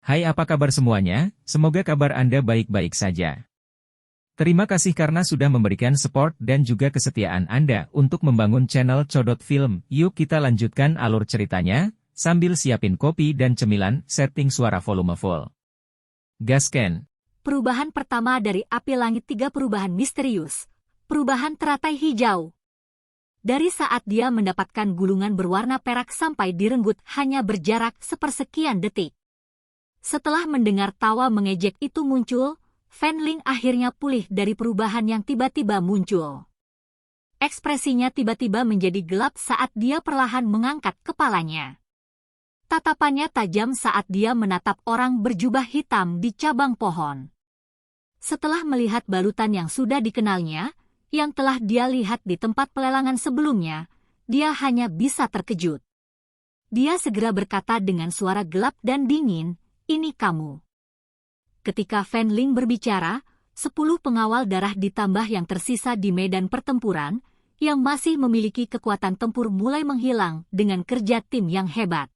Hai, apa kabar semuanya? Semoga kabar Anda baik-baik saja. Terima kasih karena sudah memberikan support dan juga kesetiaan Anda untuk membangun channel Codot Film. Yuk kita lanjutkan alur ceritanya, sambil siapin kopi dan cemilan, setting suara volume full. Gasken. Perubahan pertama dari api langit 3, perubahan misterius. Perubahan teratai hijau. Dari saat dia mendapatkan gulungan berwarna perak sampai direnggut hanya berjarak sepersekian detik. Setelah mendengar tawa mengejek itu muncul, Fan Ling akhirnya pulih dari perubahan yang tiba-tiba muncul. Ekspresinya tiba-tiba menjadi gelap saat dia perlahan mengangkat kepalanya. Tatapannya tajam saat dia menatap orang berjubah hitam di cabang pohon. Setelah melihat balutan yang sudah dikenalnya, yang telah dia lihat di tempat pelelangan sebelumnya, dia hanya bisa terkejut. Dia segera berkata dengan suara gelap dan dingin, "Ini kamu." Ketika Fan Ling berbicara, 10 pengawal darah ditambah yang tersisa di medan pertempuran, yang masih memiliki kekuatan tempur mulai menghilang dengan kerja tim yang hebat.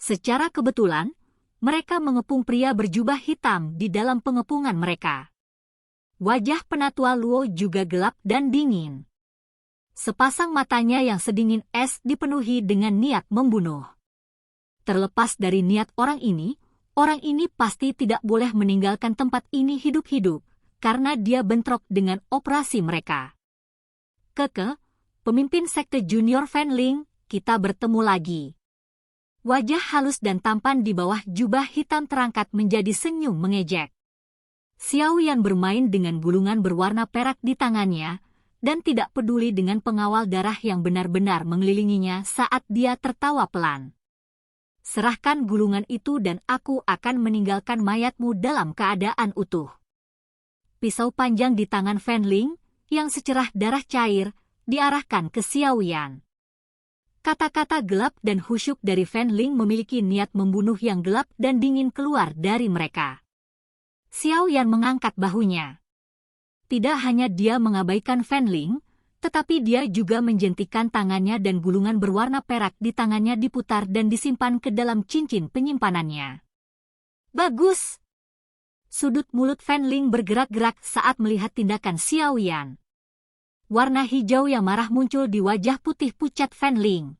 Secara kebetulan, mereka mengepung pria berjubah hitam di dalam pengepungan mereka. Wajah penatua Luo juga gelap dan dingin. Sepasang matanya yang sedingin es dipenuhi dengan niat membunuh. Terlepas dari niat orang ini pasti tidak boleh meninggalkan tempat ini hidup-hidup, karena dia bentrok dengan operasi mereka. Keke, pemimpin sekte junior Fan Ling, kita bertemu lagi. Wajah halus dan tampan di bawah jubah hitam terangkat menjadi senyum mengejek. Xiao Yan bermain dengan gulungan berwarna perak di tangannya, dan tidak peduli dengan pengawal darah yang benar-benar mengelilinginya saat dia tertawa pelan. Serahkan gulungan itu dan aku akan meninggalkan mayatmu dalam keadaan utuh. Pisau panjang di tangan Fan Ling, yang secerah darah cair, diarahkan ke Xiao Yan. Kata-kata gelap dan khusyuk dari Fan Ling memiliki niat membunuh yang gelap dan dingin keluar dari mereka. Xiao Yan mengangkat bahunya. Tidak hanya dia mengabaikan Fan Ling, tetapi dia juga menjentikan tangannya dan gulungan berwarna perak di tangannya diputar dan disimpan ke dalam cincin penyimpanannya. Bagus! Sudut mulut Fan Ling bergerak-gerak saat melihat tindakan Xiao Yan. Warna hijau yang marah muncul di wajah putih pucat Fan Ling.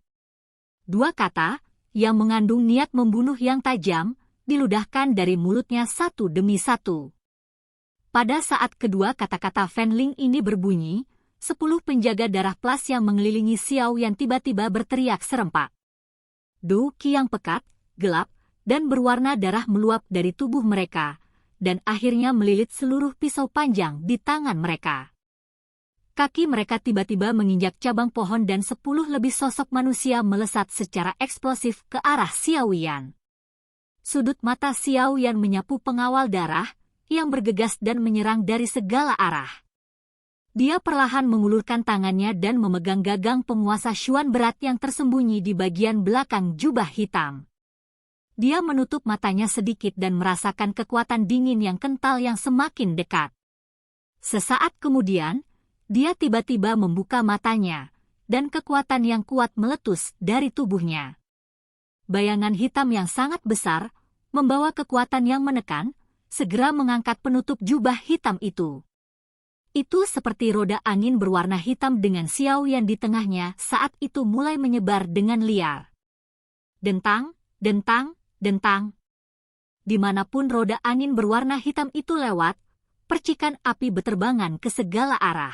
Dua kata, yang mengandung niat membunuh yang tajam, diludahkan dari mulutnya satu demi satu. Pada saat kedua kata-kata Fan Ling ini berbunyi, 10 penjaga darah plus yang mengelilingi Xiao Yan tiba-tiba berteriak serempak. Ki yang pekat, gelap, dan berwarna darah meluap dari tubuh mereka, dan akhirnya melilit seluruh pisau panjang di tangan mereka. Kaki mereka tiba-tiba menginjak cabang pohon dan 10 lebih sosok manusia melesat secara eksplosif ke arah Xiao Yan. Sudut mata Xiao Yan menyapu pengawal darah, yang bergegas dan menyerang dari segala arah. Dia perlahan mengulurkan tangannya dan memegang gagang penguasa Xuan berat yang tersembunyi di bagian belakang jubah hitam. Dia menutup matanya sedikit dan merasakan kekuatan dingin yang kental yang semakin dekat. Sesaat kemudian, dia tiba-tiba membuka matanya, dan kekuatan yang kuat meletus dari tubuhnya. Bayangan hitam yang sangat besar, membawa kekuatan yang menekan, segera mengangkat penutup jubah hitam itu. Itu seperti roda angin berwarna hitam dengan Xiao Yan di tengahnya saat itu mulai menyebar dengan liar. Dentang, dentang, dentang. Dimanapun roda angin berwarna hitam itu lewat, percikan api beterbangan ke segala arah.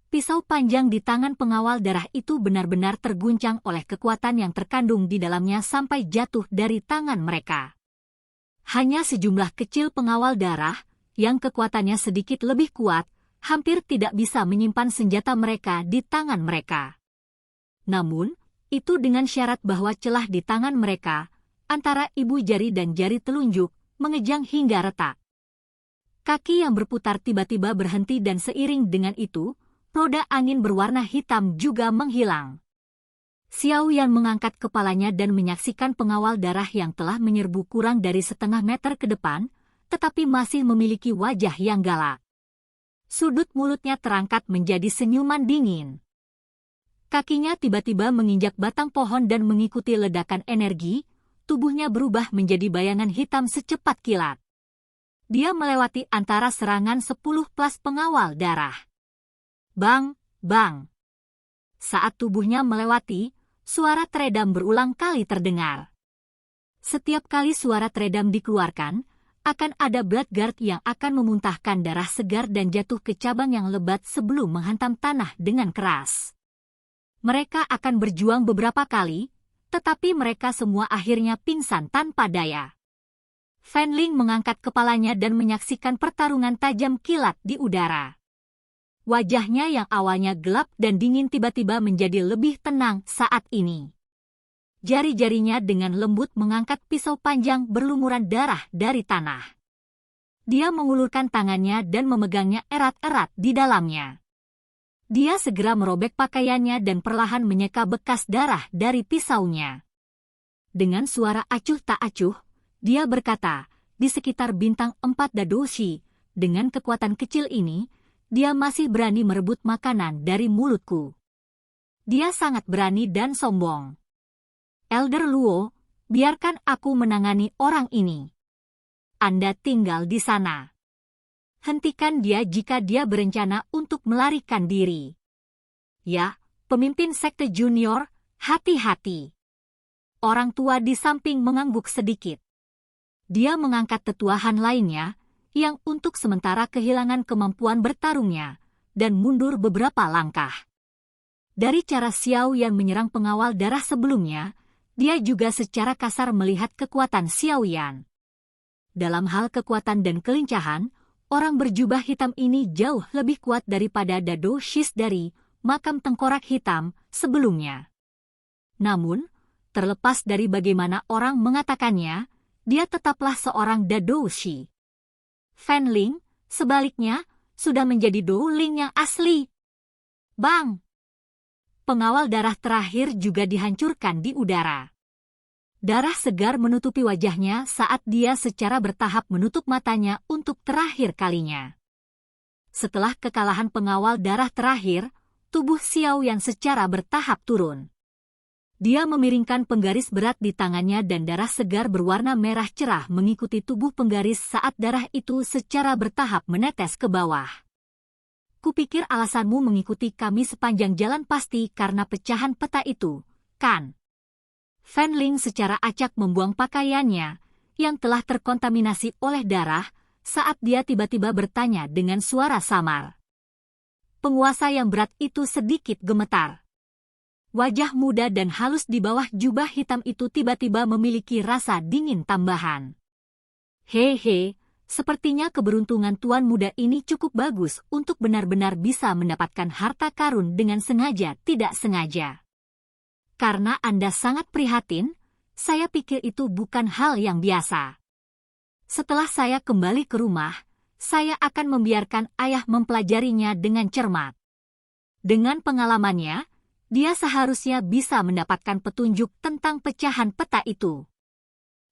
Pisau panjang di tangan pengawal darah itu benar-benar terguncang oleh kekuatan yang terkandung di dalamnya sampai jatuh dari tangan mereka. Hanya sejumlah kecil pengawal darah, yang kekuatannya sedikit lebih kuat, hampir tidak bisa menyimpan senjata mereka di tangan mereka. Namun, itu dengan syarat bahwa celah di tangan mereka, antara ibu jari dan jari telunjuk, mengejang hingga retak. Kaki yang berputar tiba-tiba berhenti dan seiring dengan itu, roda angin berwarna hitam juga menghilang. Xiao Yan mengangkat kepalanya dan menyaksikan pengawal darah yang telah menyerbu kurang dari setengah meter ke depan, tetapi masih memiliki wajah yang galak. Sudut mulutnya terangkat menjadi senyuman dingin. Kakinya tiba-tiba menginjak batang pohon dan mengikuti ledakan energi, tubuhnya berubah menjadi bayangan hitam secepat kilat. Dia melewati antara serangan 10 plus pengawal darah. Bang, bang. Saat tubuhnya melewati, suara teredam berulang kali terdengar. Setiap kali suara teredam dikeluarkan, akan ada Bloodguard yang akan memuntahkan darah segar dan jatuh ke cabang yang lebat sebelum menghantam tanah dengan keras. Mereka akan berjuang beberapa kali, tetapi mereka semua akhirnya pingsan tanpa daya. Fanling mengangkat kepalanya dan menyaksikan pertarungan tajam kilat di udara. Wajahnya yang awalnya gelap dan dingin tiba-tiba menjadi lebih tenang saat ini. Jari-jarinya dengan lembut mengangkat pisau panjang berlumuran darah dari tanah. Dia mengulurkan tangannya dan memegangnya erat-erat di dalamnya. Dia segera merobek pakaiannya dan perlahan menyeka bekas darah dari pisaunya. Dengan suara acuh tak acuh, dia berkata, di sekitar bintang 4 Dadoshi, dengan kekuatan kecil ini, dia masih berani merebut makanan dari mulutku. Dia sangat berani dan sombong. Elder Luo, biarkan aku menangani orang ini. Anda tinggal di sana. Hentikan dia jika dia berencana untuk melarikan diri. Ya, pemimpin sekte junior, hati-hati. Orang tua di samping mengangguk sedikit. Dia mengangkat tetuahan lainnya, yang untuk sementara kehilangan kemampuan bertarungnya, dan mundur beberapa langkah. Dari cara Xiao Yan menyerang pengawal darah sebelumnya, dia juga secara kasar melihat kekuatan Xiao Yan. Dalam hal kekuatan dan kelincahan, orang berjubah hitam ini jauh lebih kuat daripada Dadoshis dari makam tengkorak hitam sebelumnya. Namun, terlepas dari bagaimana orang mengatakannya, dia tetaplah seorang Dadoshi. Fanling, sebaliknya, sudah menjadi Douling yang asli. Bang! Pengawal darah terakhir juga dihancurkan di udara. Darah segar menutupi wajahnya saat dia secara bertahap menutup matanya untuk terakhir kalinya. Setelah kekalahan pengawal darah terakhir, tubuh Xiao Yan secara bertahap turun. Dia memiringkan penggaris berat di tangannya dan darah segar berwarna merah cerah mengikuti tubuh penggaris saat darah itu secara bertahap menetes ke bawah. Kupikir alasanmu mengikuti kami sepanjang jalan pasti karena pecahan peta itu, kan? Fanling secara acak membuang pakaiannya, yang telah terkontaminasi oleh darah, saat dia tiba-tiba bertanya dengan suara samar. Penguasa yang berat itu sedikit gemetar. Wajah muda dan halus di bawah jubah hitam itu tiba-tiba memiliki rasa dingin tambahan. Hehe. Sepertinya keberuntungan tuan muda ini cukup bagus untuk benar-benar bisa mendapatkan harta karun dengan sengaja tidak sengaja. Karena Anda sangat prihatin, saya pikir itu bukan hal yang biasa. Setelah saya kembali ke rumah, saya akan membiarkan ayah mempelajarinya dengan cermat. Dengan pengalamannya, dia seharusnya bisa mendapatkan petunjuk tentang pecahan peta itu.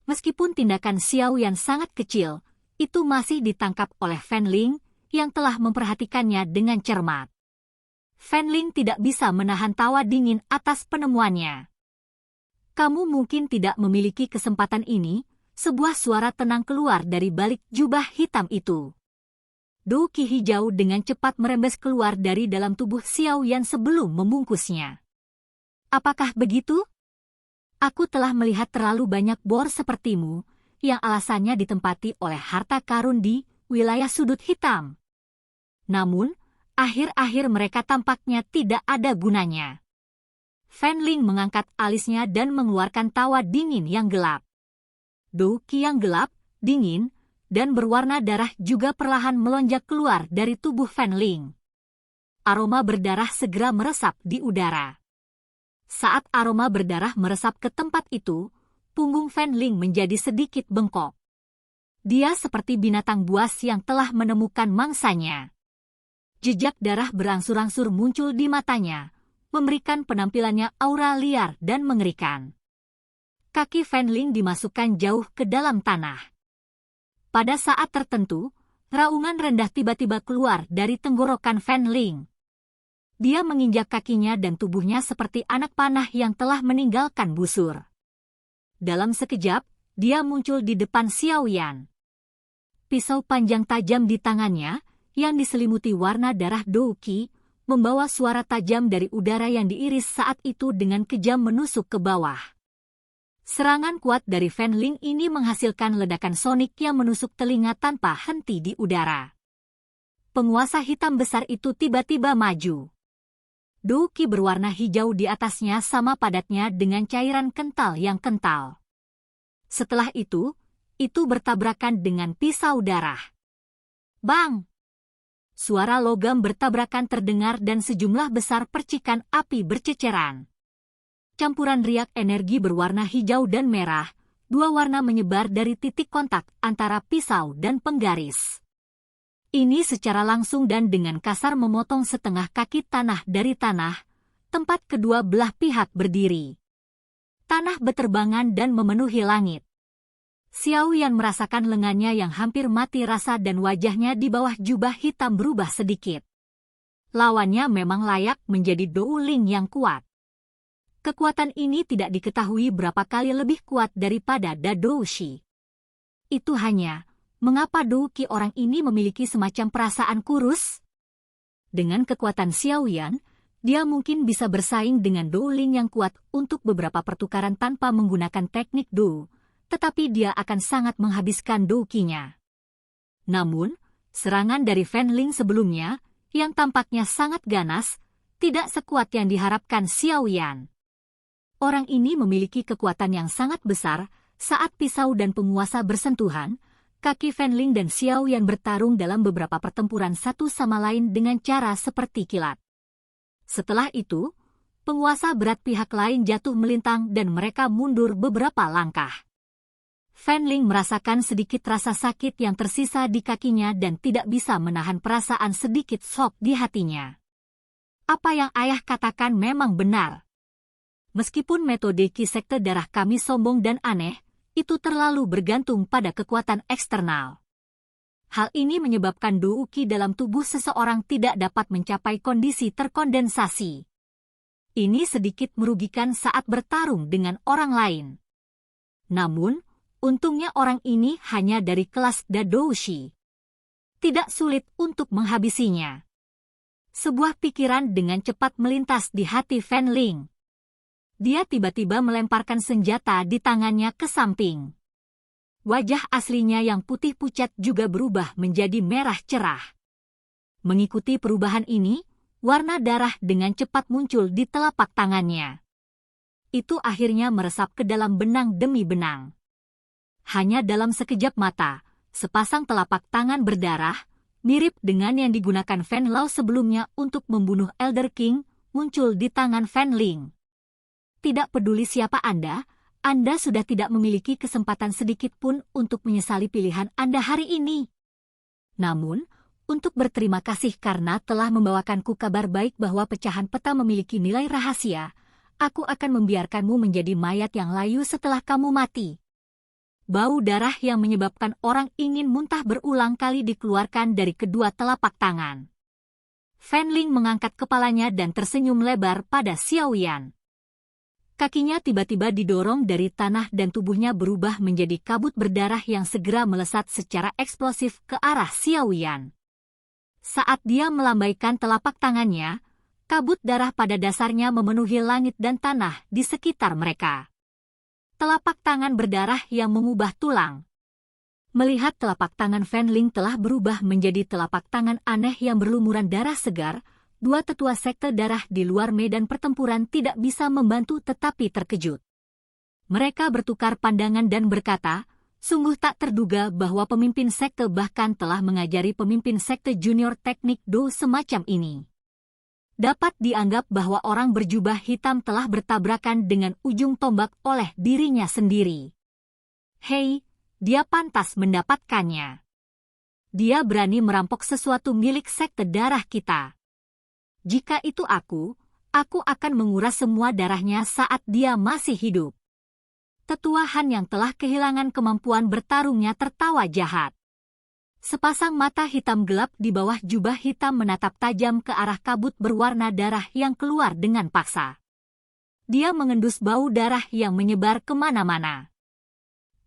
Meskipun tindakan Xiao Yan sangat kecil, itu masih ditangkap oleh Fanling yang telah memperhatikannya dengan cermat. Fanling tidak bisa menahan tawa dingin atas penemuannya. Kamu mungkin tidak memiliki kesempatan ini, sebuah suara tenang keluar dari balik jubah hitam itu. Douki hijau dengan cepat merembes keluar dari dalam tubuh Xiao Yan sebelum membungkusnya. Apakah begitu? Aku telah melihat terlalu banyak bor sepertimu, yang alasannya ditempati oleh harta karun di wilayah sudut hitam. Namun, akhir-akhir mereka tampaknya tidak ada gunanya. Fanling mengangkat alisnya dan mengeluarkan tawa dingin yang gelap. Douki yang gelap, dingin, dan berwarna darah juga perlahan melonjak keluar dari tubuh Fanling. Aroma berdarah segera meresap di udara. Saat aroma berdarah meresap ke tempat itu, punggung Fanling menjadi sedikit bengkok. Dia seperti binatang buas yang telah menemukan mangsanya. Jejak darah berangsur-angsur muncul di matanya, memberikan penampilannya aura liar dan mengerikan. Kaki Fanling dimasukkan jauh ke dalam tanah. Pada saat tertentu, raungan rendah tiba-tiba keluar dari tenggorokan Fanling. Dia menginjak kakinya dan tubuhnya seperti anak panah yang telah meninggalkan busur. Dalam sekejap, dia muncul di depan Xiaoyan. Pisau panjang tajam di tangannya, yang diselimuti warna darah Douqi, membawa suara tajam dari udara yang diiris saat itu dengan kejam menusuk ke bawah. Serangan kuat dari Fan Ling ini menghasilkan ledakan sonik yang menusuk telinga tanpa henti di udara. Penguasa hitam besar itu tiba-tiba maju. Douqi berwarna hijau di atasnya sama padatnya dengan cairan kental yang kental. Setelah itu bertabrakan dengan pisau darah. Bang! Suara logam bertabrakan terdengar dan sejumlah besar percikan api berceceran. Campuran riak energi berwarna hijau dan merah, dua warna menyebar dari titik kontak antara pisau dan penggaris. Ini secara langsung dan dengan kasar memotong setengah kaki tanah dari tanah, tempat kedua belah pihak berdiri. Tanah beterbangan dan memenuhi langit. Xiaoyan merasakan lengannya yang hampir mati rasa dan wajahnya di bawah jubah hitam berubah sedikit. Lawannya memang layak menjadi Douling yang kuat. Kekuatan ini tidak diketahui berapa kali lebih kuat daripada Dadoushi. Itu hanya, mengapa Douqi orang ini memiliki semacam perasaan kurus? Dengan kekuatan Xiaoyan, dia mungkin bisa bersaing dengan Douling yang kuat untuk beberapa pertukaran tanpa menggunakan teknik Dou, tetapi dia akan sangat menghabiskan Douqi-nya. Namun, serangan dari Fan Ling sebelumnya, yang tampaknya sangat ganas, tidak sekuat yang diharapkan Xiaoyan. Orang ini memiliki kekuatan yang sangat besar. Saat pisau dan penguasa bersentuhan, kaki Fan Ling dan Xiaoyan bertarung dalam beberapa pertempuran satu sama lain dengan cara seperti kilat. Setelah itu, penguasa berat pihak lain jatuh melintang dan mereka mundur beberapa langkah. Fan Ling merasakan sedikit rasa sakit yang tersisa di kakinya dan tidak bisa menahan perasaan sedikit shock di hatinya. Apa yang ayah katakan memang benar. Meskipun metode Ki sekte darah kami sombong dan aneh, itu terlalu bergantung pada kekuatan eksternal. Hal ini menyebabkan Douqi dalam tubuh seseorang tidak dapat mencapai kondisi terkondensasi. Ini sedikit merugikan saat bertarung dengan orang lain. Namun, untungnya orang ini hanya dari kelas Dadoushi. Tidak sulit untuk menghabisinya. Sebuah pikiran dengan cepat melintas di hati Fan Ling. Dia tiba-tiba melemparkan senjata di tangannya ke samping. Wajah aslinya yang putih pucat juga berubah menjadi merah cerah. Mengikuti perubahan ini, warna darah dengan cepat muncul di telapak tangannya. Itu akhirnya meresap ke dalam benang demi benang. Hanya dalam sekejap mata, sepasang telapak tangan berdarah, mirip dengan yang digunakan Fan Lao sebelumnya untuk membunuh Elder King, muncul di tangan Fan Ling. Tidak peduli siapa Anda sudah tidak memiliki kesempatan sedikit pun untuk menyesali pilihan Anda hari ini. Namun, untuk berterima kasih karena telah membawakanku kabar baik bahwa pecahan peta memiliki nilai rahasia, aku akan membiarkanmu menjadi mayat yang layu setelah kamu mati. Bau darah yang menyebabkan orang ingin muntah berulang kali dikeluarkan dari kedua telapak tangan. Fan Ling mengangkat kepalanya dan tersenyum lebar pada Xiaoyan. Kakinya tiba-tiba didorong dari tanah dan tubuhnya berubah menjadi kabut berdarah yang segera melesat secara eksplosif ke arah Xiaoyan. Saat dia melambaikan telapak tangannya, kabut darah pada dasarnya memenuhi langit dan tanah di sekitar mereka. Telapak tangan berdarah yang mengubah tulang. Melihat telapak tangan Fan Ling telah berubah menjadi telapak tangan aneh yang berlumuran darah segar, dua tetua sekte darah di luar medan pertempuran tidak bisa membantu tetapi terkejut. Mereka bertukar pandangan dan berkata, sungguh tak terduga bahwa pemimpin sekte bahkan telah mengajari pemimpin sekte junior teknik Do semacam ini. Dapat dianggap bahwa orang berjubah hitam telah bertabrakan dengan ujung tombak oleh dirinya sendiri. Hei, dia pantas mendapatkannya. Dia berani merampok sesuatu milik sekte darah kita. Jika itu aku akan menguras semua darahnya saat dia masih hidup. Tetua Han yang telah kehilangan kemampuan bertarungnya tertawa jahat. Sepasang mata hitam gelap di bawah jubah hitam menatap tajam ke arah kabut berwarna darah yang keluar dengan paksa. Dia mengendus bau darah yang menyebar kemana-mana.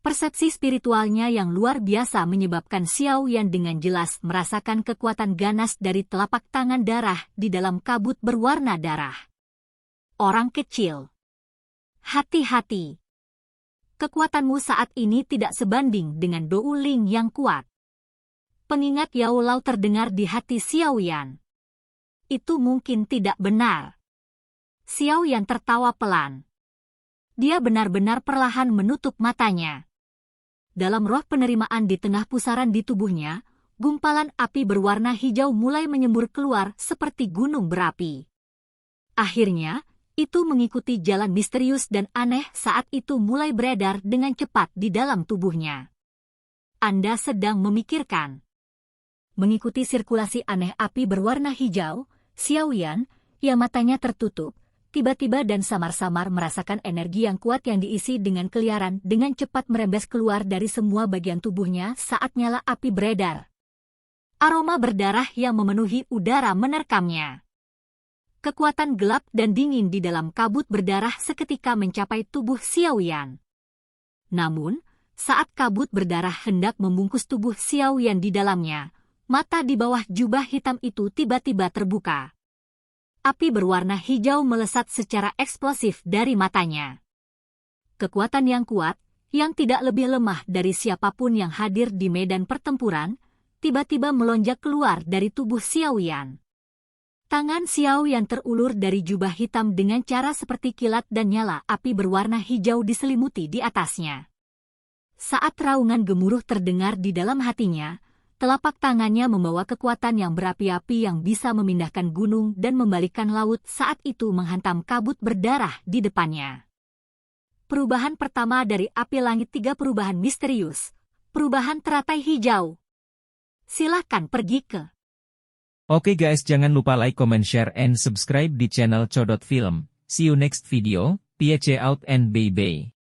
Persepsi spiritualnya yang luar biasa menyebabkan Xiao Yan dengan jelas merasakan kekuatan ganas dari telapak tangan darah di dalam kabut berwarna darah. Orang kecil, hati-hati. Kekuatanmu saat ini tidak sebanding dengan Dou Ling yang kuat. Pengingat Yao Lao terdengar di hati Xiao Yan. Itu mungkin tidak benar. Xiao Yan tertawa pelan. Dia benar-benar perlahan menutup matanya. Dalam roh penerimaan di tengah pusaran di tubuhnya, gumpalan api berwarna hijau mulai menyembur keluar seperti gunung berapi. Akhirnya, itu mengikuti jalan misterius dan aneh saat itu mulai beredar dengan cepat di dalam tubuhnya. Anda sedang memikirkan. Mengikuti sirkulasi aneh api berwarna hijau, Xiao Yan, yang matanya tertutup, tiba-tiba dan samar-samar merasakan energi yang kuat yang diisi dengan keliaran dengan cepat merembes keluar dari semua bagian tubuhnya saat nyala api beredar. Aroma berdarah yang memenuhi udara menerkamnya. Kekuatan gelap dan dingin di dalam kabut berdarah seketika mencapai tubuh Xiao Yan. Namun, saat kabut berdarah hendak membungkus tubuh Xiao Yan di dalamnya, mata di bawah jubah hitam itu tiba-tiba terbuka. Api berwarna hijau melesat secara eksplosif dari matanya. Kekuatan yang kuat, yang tidak lebih lemah dari siapapun yang hadir di medan pertempuran, tiba-tiba melonjak keluar dari tubuh Xiao Yan. Tangan Xiao Yan terulur dari jubah hitam dengan cara seperti kilat dan nyala api berwarna hijau diselimuti di atasnya. Saat raungan gemuruh terdengar di dalam hatinya, telapak tangannya membawa kekuatan yang berapi-api yang bisa memindahkan gunung dan membalikkan laut saat itu menghantam kabut berdarah di depannya. Perubahan pertama dari api langit 3 perubahan misterius. Perubahan teratai hijau. Silakan pergi ke. Oke guys, jangan lupa like, comment, share, and subscribe di channel Codot Film. See you next video. Peace out and bye-bye.